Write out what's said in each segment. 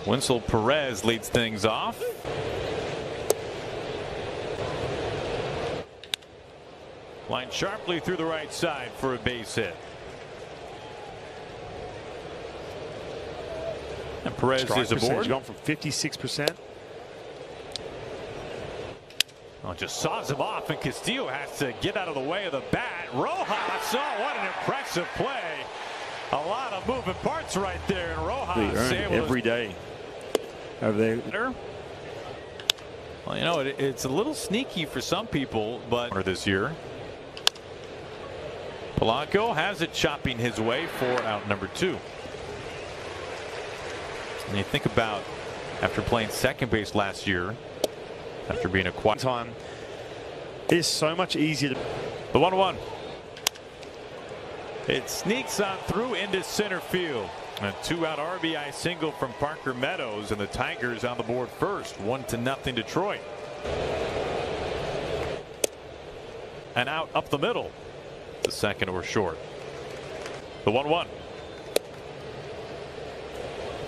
Winsel Perez leads things off. Line sharply through the right side for a base hit. And Perez is aboard. Going from 56%. Well, just saws him off, and Castillo has to get out of the way of the bat. Rojas, oh, what an impressive play. A lot of moving parts right there, and Rojas every day. Over there. Well, you know, it's a little sneaky for some people, but this year. Polanco has it chopping his way for out number 2. And you think about after playing second base last year, after being a quiet time, it's so much easier to. The 1-1. It sneaks on through into center field. A 2-out RBI single from Parker Meadows, and the Tigers on the board first. 1-0 Detroit. And out up the middle. The second or short. The 1-1.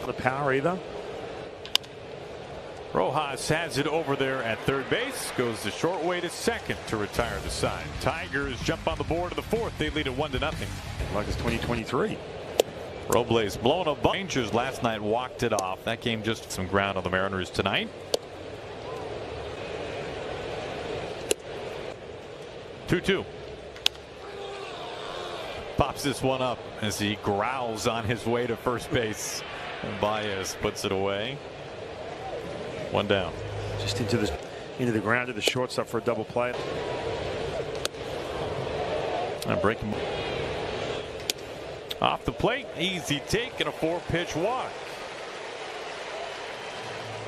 The power either. Rojas has it over there at third base. Goes the short way to second to retire the side. Tigers jump on the board to the 4th. They lead it 1-0. Like it's 2023. Robles blown a bunch. Rangers last night walked it off. That game just some ground on the Mariners tonight. 2-2. Pops this one up as he growls on his way to first base. And Baez puts it away. 1 down. Just into the ground to the shortstop for a double play. And breaking off the plate. Easy take and a 4-pitch walk.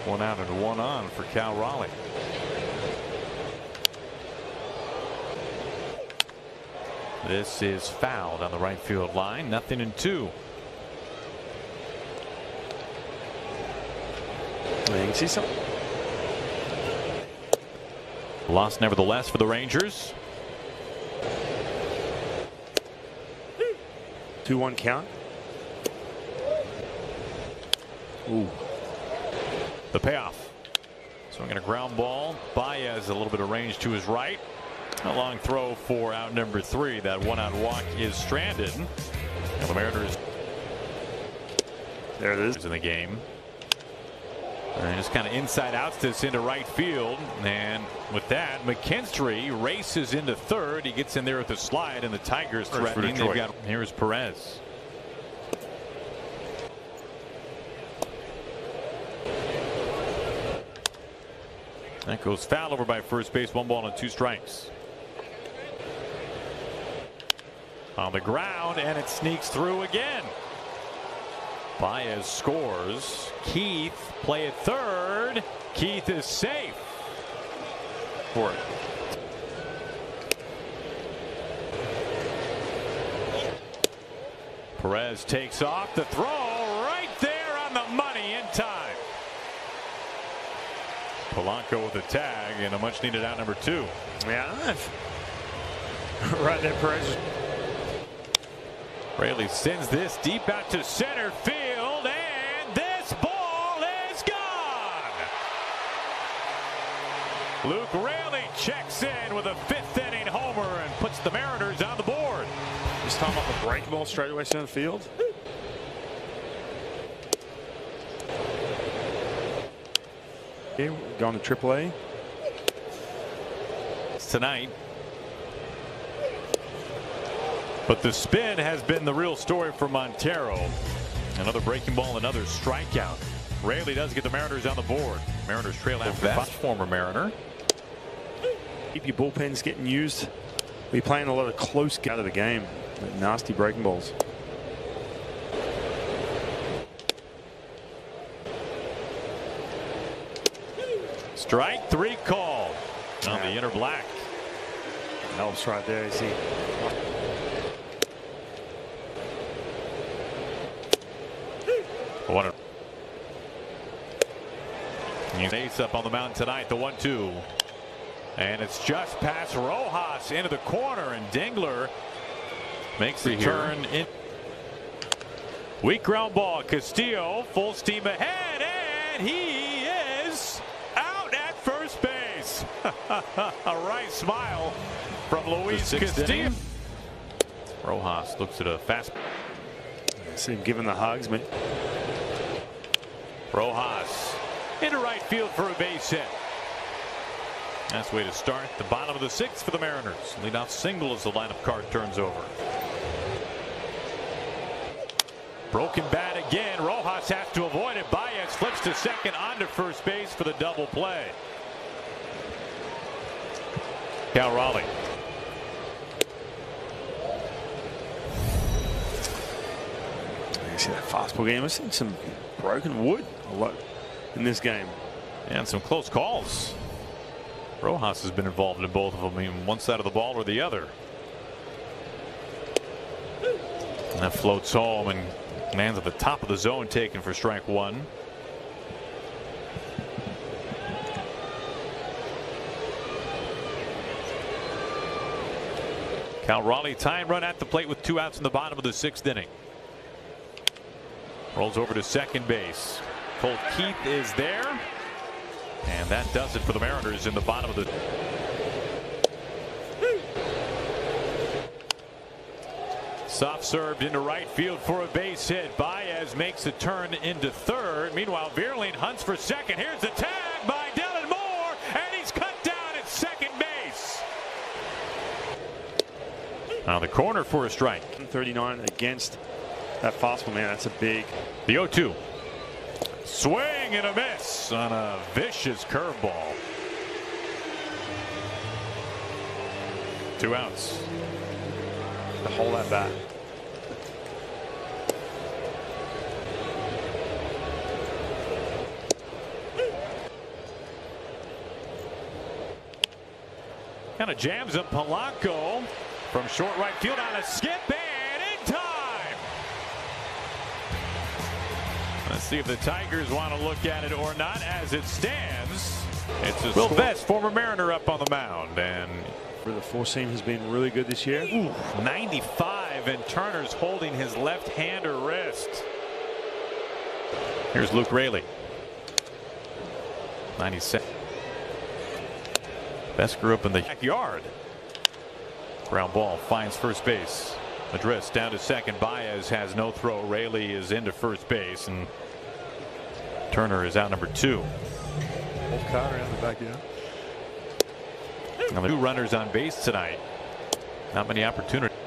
1 out and 1 on for Cal Raleigh. This is fouled on the right field line. 0-2. You can see some. Loss nevertheless for the Rangers. 2-1 count. Ooh. The payoff. Swinging a ground ball. Baez a little bit of range to his right. A long throw for out number 3. That 1-out walk is stranded. And the Mariners. There it is in the game. And just kind of inside outs this into right field. And with that, McKinstry races into third. He gets in there with the slide, and the Tigers threatening. They've got, here's Perez. That goes foul over by first base. 1 ball and 2 strikes. On the ground, and it sneaks through again. Baez scores. Keith play at third. Keith is safe for it. Perez takes off. The throw right there on the money in time. Polanco with the tag and a much needed out number 2. Yeah. Right there, Perez. Raley sends this deep out to center field, and this ball is gone. Luke Raley checks in with a 5th inning homer and puts the Mariners on the board. This time off a break ball straight away center field. Okay, going to AAA. Tonight. But the spin has been the real story for Montero. Another breaking ball, another strikeout. Raley does get the Mariners on the board. Mariners trail after that. Former Mariner. Keep your bullpens getting used. We're playing a lot of close out of the game. Nasty breaking balls. Strike 3 called on the inner black. Helps right there. You see. What a ace up on the mound tonight. The 1-2, and it's just past Rojas into the corner, and Dingler makes the turn in. Weak ground ball. Castillo full steam ahead, and he is out at first base. A right smile from Luis Castillo. Rojas looks at a fast. See him giving the hugs, man. Rojas into right field for a base hit. Nice way to start the bottom of the sixth for the Mariners. Leadoff single as the lineup card turns over. Broken bat again. Rojas has to avoid it. Baez flips to second onto first base for the double play. Cal Raleigh. You see that fastball game? I've seen some broken wood a lot in this game. And some close calls. Rojas has been involved in both of them, even one side of the ball or the other. And that floats home and lands at the top of the zone, taken for strike one. Cal Raleigh tying run at the plate with 2 outs in the bottom of the 6th inning. Rolls over to second base. Colt Keith is there. And that does it for the Mariners in the bottom of the. Soft served into right field for a base hit. Baez makes a turn into third. Meanwhile, Vierling hunts for second. Here's the tag by Dylan Moore, and he's cut down at second base. Now the corner for a strike. 39 against that fastball, man. That's a big. The 0-2. Swing and a miss on a vicious curveball. 2 outs. To hold that bat. Kind of jams up Polanco from short right field on a skip and in time. Let's see if the Tigers want to look at it or not. As it stands, it's a Will Vest, former Mariner, up on the mound, and for the four seam has been really good this year. Ooh, 95, and Turner's holding his left hand or wrist. Here's Luke Raley. 97. Best grew up in the backyard. Ground ball finds first base. Madris down to second. Baez has no throw. Raley is into first base, and Turner is out number 2. Old Carter in the backyard. Now the 2 runners on base tonight. Not many opportunities.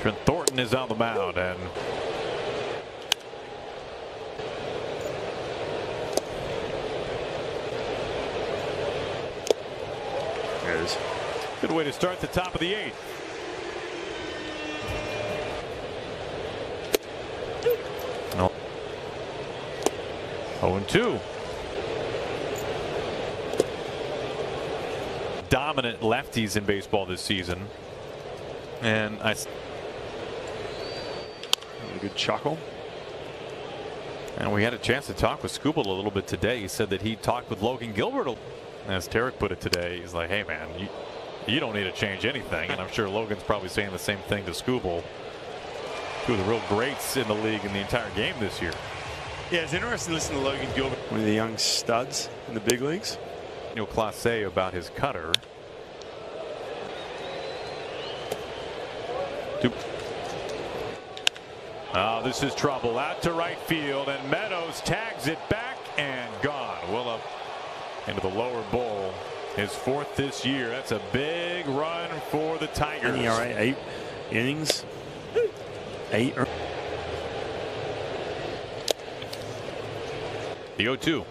Trent Thornton is on the mound, and there it is. Good way to start the top of the 8th. No. 0-2. Dominant lefties in baseball this season, and a good chuckle. And we had a chance to talk with Skubal a little bit today. He said that he talked with Logan Gilbert, as Tarek put it today. He's like, hey man, you don't need to change anything. And I'm sure Logan's probably saying the same thing to Skubal. 2 of the real greats in the league in the entire game this year. Yeah, it's interesting to listen to Logan Gilbert, one of the young studs in the big leagues. Clase about his cutter. Oh, this is trouble. Out to right field, and Meadows tags it back and gone. Well up into the lower bowl. His 4th this year. That's a big run for the Tigers. ERA 8 innings. 8. The 0-2.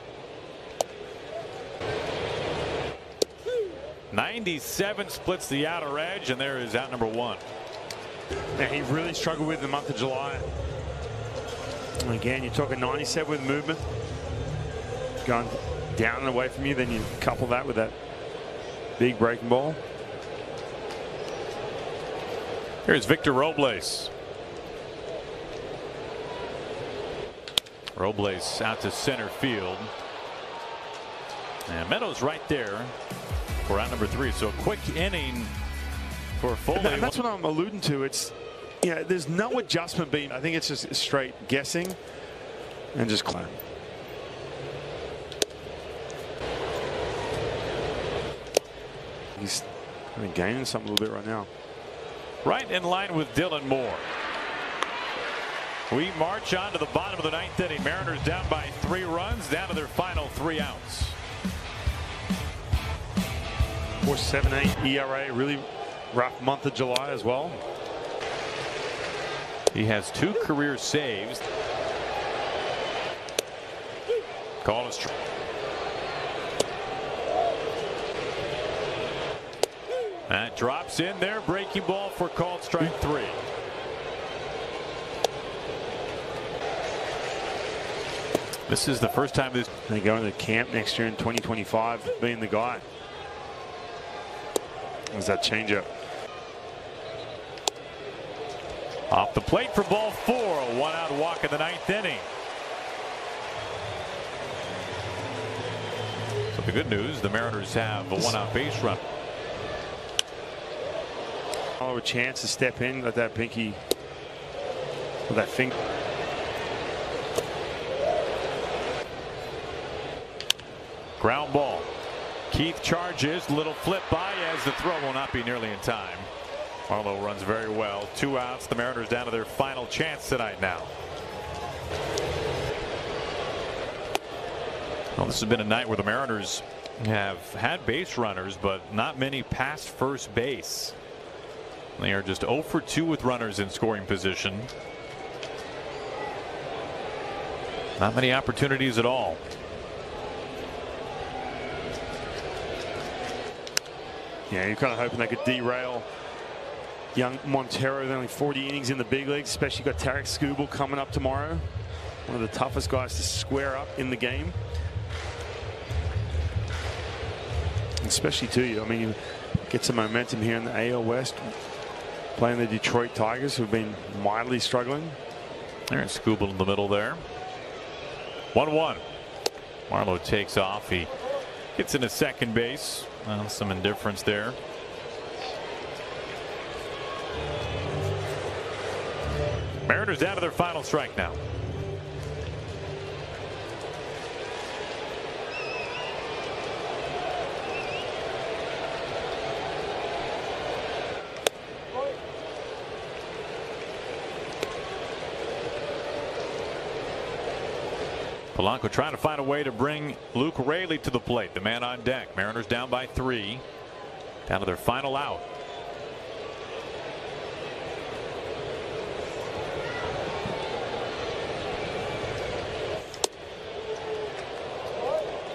97 splits the outer edge, and there is out number 1. Now, he really struggled with the month of July. And again, you're talking 97 with movement. Going down and away from you, then you couple that with that big breaking ball. Here's Victor Robles. Robles out to center field. And Meadows right there for out number 3. So a quick inning for Foley. And that's what I'm alluding to. It's Yeah, there's no adjustment being. I think it's just straight guessing and just climb. He's kind of gaining something a little bit right now. Right in line with Dylan Moore. We march on to the bottom of the ninth inning. Mariners down by 3 runs, down to their final 3 outs. 4.78 ERA, really rough month of July as well. He has 2 career saves. Call is true. That drops in there. Breaking ball for called strike 3. This is the first time they go into camp next year in 2025 being the guy. There's that changeup. Off the plate for ball 4. A 1-out walk in the 9th inning. So the good news, the Mariners have a 1-out base run. A chance to step in, let that pinky with that finger. Ground ball. Keith charges. Little flip by as the throw will not be nearly in time. Marlowe runs very well. 2 outs. The Mariners down to their final chance tonight now. Well, this has been a night where the Mariners have had base runners, but not many past first base. They are just 0 for 2 with runners in scoring position. Not many opportunities at all. Yeah, you're kind of hoping they could derail young Montero with only 40 innings in the big leagues. Especially got Tarek Skubal coming up tomorrow. One of the toughest guys to square up in the game. Especially to you. I mean, you get some momentum here in the AL West. Playing the Detroit Tigers, who've been mildly struggling. There's Skubal in the middle there. 1-1. Marlowe takes off. He gets into second base. Well, some indifference there. Mariners down to their final strike now. Polanco trying to find a way to bring Luke Raley to the plate. The man on deck. Mariners down by 3. Down to their final out.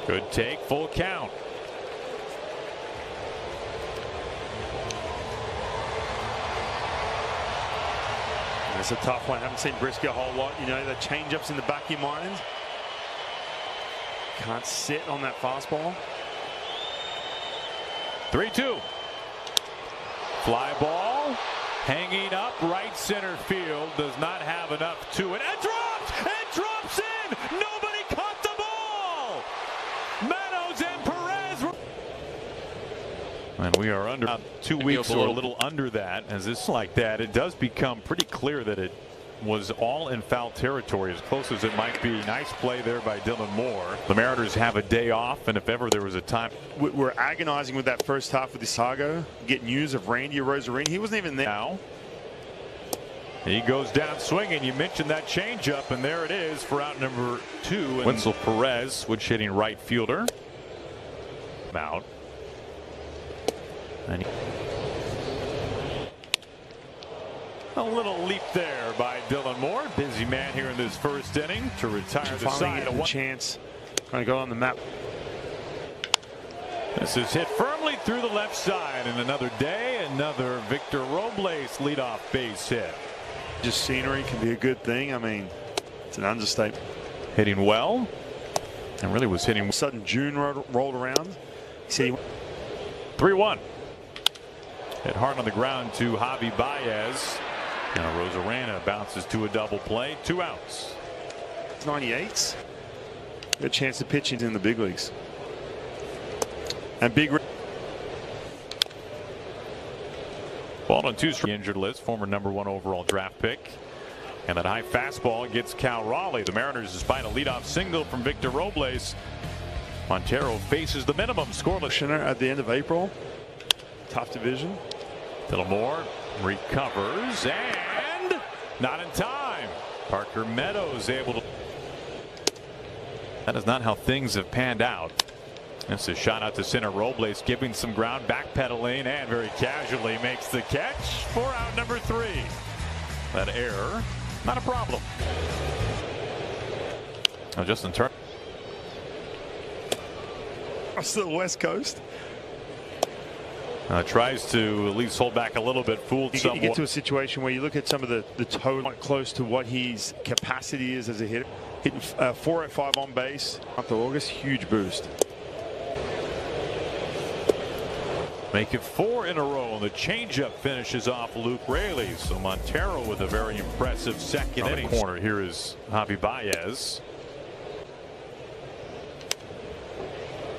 Good take. Full count. It's a tough one. I haven't seen Briscoe a whole lot. You know, the change-ups in the back of your mind. Can't sit on that fastball. 3-2. Fly ball. Hanging up right center field. Does not have enough to it. And drops! It drops in! Nobody caught the ball! Meadows and Perez. And we are under 2 weeks or a little under that. As this like that, it does become pretty clear that it was all in foul territory, as close as it might be. Nice play there by Dylan Moore. The Mariners have a day off, and if ever there was a time. We're agonizing with that first half with the saga. Get news of Randy Arozarena. He wasn't even there. Now he goes down swinging. You mentioned that changeup, and there it is for out number 2. Winsel Perez, switch hitting right fielder. Out. And a little leap there by Dylan Moore. Busy man here in this first inning to retire the side. A chance. Trying to go on the map. This is hit firmly through the left side. And another day, another Victor Robles leadoff base hit. Just scenery can be a good thing. I mean, it's an understatement. Hitting well. And really was hitting. Sudden June rolled around. See, 3-1. Hit hard on the ground to Javi Baez. Now Arozarena bounces to a double play. 2 outs. 98s. Got a chance to pitch in the big leagues. And big. Ball on 2 strikes. Injured list, former #1 overall draft pick. And that high fastball gets Cal Raleigh. The Mariners, despite a leadoff single from Victor Robles, Montero faces the minimum scoreless. At the end of April. Tough division. Dylan Moore recovers and not in time. Parker Meadows able to. That is not how things have panned out. This is shot out to center. Robles giving some ground, backpedaling, and very casually makes the catch for out number 3. That error, not a problem. Now Justin Turner. Still West Coast. Tries to at least hold back a little bit. Fooled somewhat. You get to a situation where you look at some of the total close to what his capacity is as a hitter. Hitting 4 at 5 on base. Month of August, huge boost. Make it 4 in a row, and the changeup finishes off Luke Raley. So Montero with a very impressive second inning. Corner here is Javi Baez.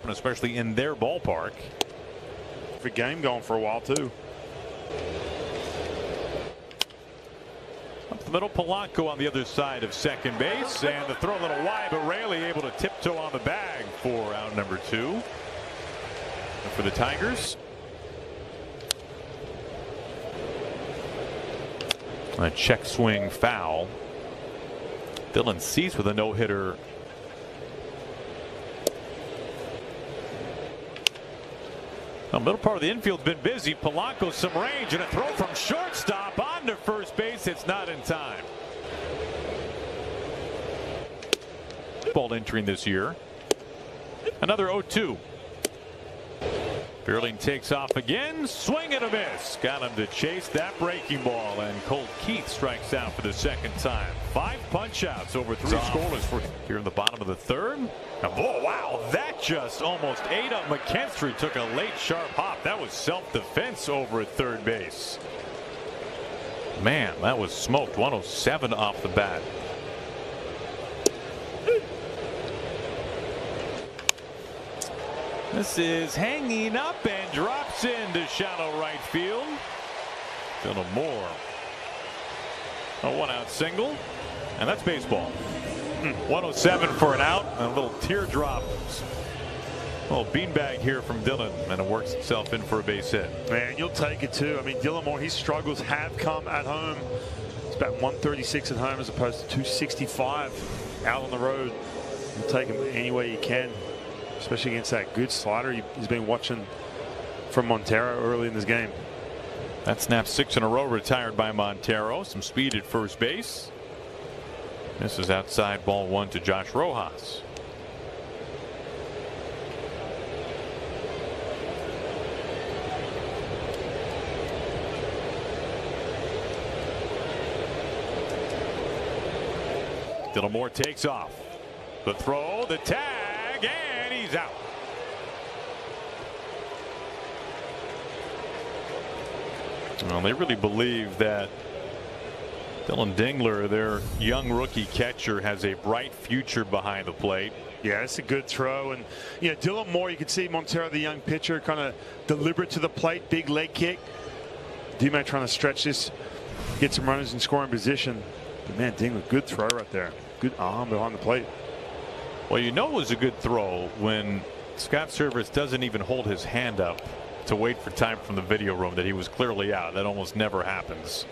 Especially in their ballpark. For game going for a while too. Up the middle, Polanco on the other side of second base, and the throw a little wide, but Raley able to tiptoe on the bag for out number 2. And for the Tigers, a check swing foul. Dylan Cease with a no-hitter. The middle part of the infield's been busy. Polanco some range and a throw from shortstop on to first base. It's not in time. Ball entering this year. Another 0-2. Beerling takes off again. Swing and a miss. Got him to chase that breaking ball, and Colt Keith strikes out for the second time. 5 punch outs over 3 scoreless for here in the bottom of the 3rd. Oh wow, that just almost ate up McKinstry. Took a late sharp hop. That was self-defense over at third base. Man, that was smoked. 107 off the bat. This is hanging up and drops into shallow right field. Dylan Moore. A 1-out single, and that's baseball. 107 for an out, and a little teardrop. A little beanbag here from Dylan, and it works itself in for a base hit. Man, you'll take it too. I mean, Dylan Moore, his struggles have come at home. It's about 136 at home as opposed to 265 out on the road. You'll take him any way you can, especially against that good slider he's been watching from Montero early in this game. That snap 6 in a row retired by Montero. Some speed at first base. This is outside, ball 1 to Josh Rojas. Dylan Moore takes off. The throw, the tag, and he's out. Well, they really believe that Dylan Dingler, their young rookie catcher, has a bright future behind the plate. Yeah, it's a good throw. And, you know, Dylan Moore, you can see Montero, the young pitcher, kind of deliberate to the plate, big leg kick. D-Man trying to stretch this, get some runners in scoring position. But, man, Dingler, good throw right there. Good arm behind the plate. Well, you know it was a good throw when Scott Servais doesn't even hold his hand up to wait for time from the video room that he was clearly out. That almost never happens.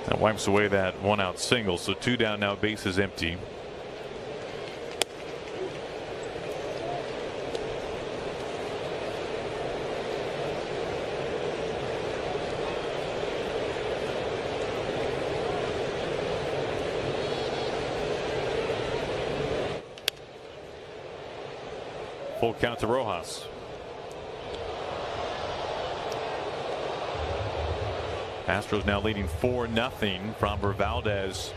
That wipes away that 1-out single. So 2 down now, bases empty. Full count to Rojas. Astros now leading 4-0. Framber Valdez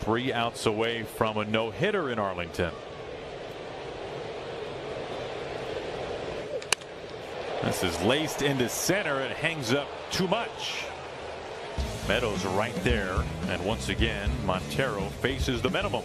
3 outs away from a no-hitter in Arlington. This is laced into center. It hangs up too much. Meadows right there, and once again Montero faces the minimum.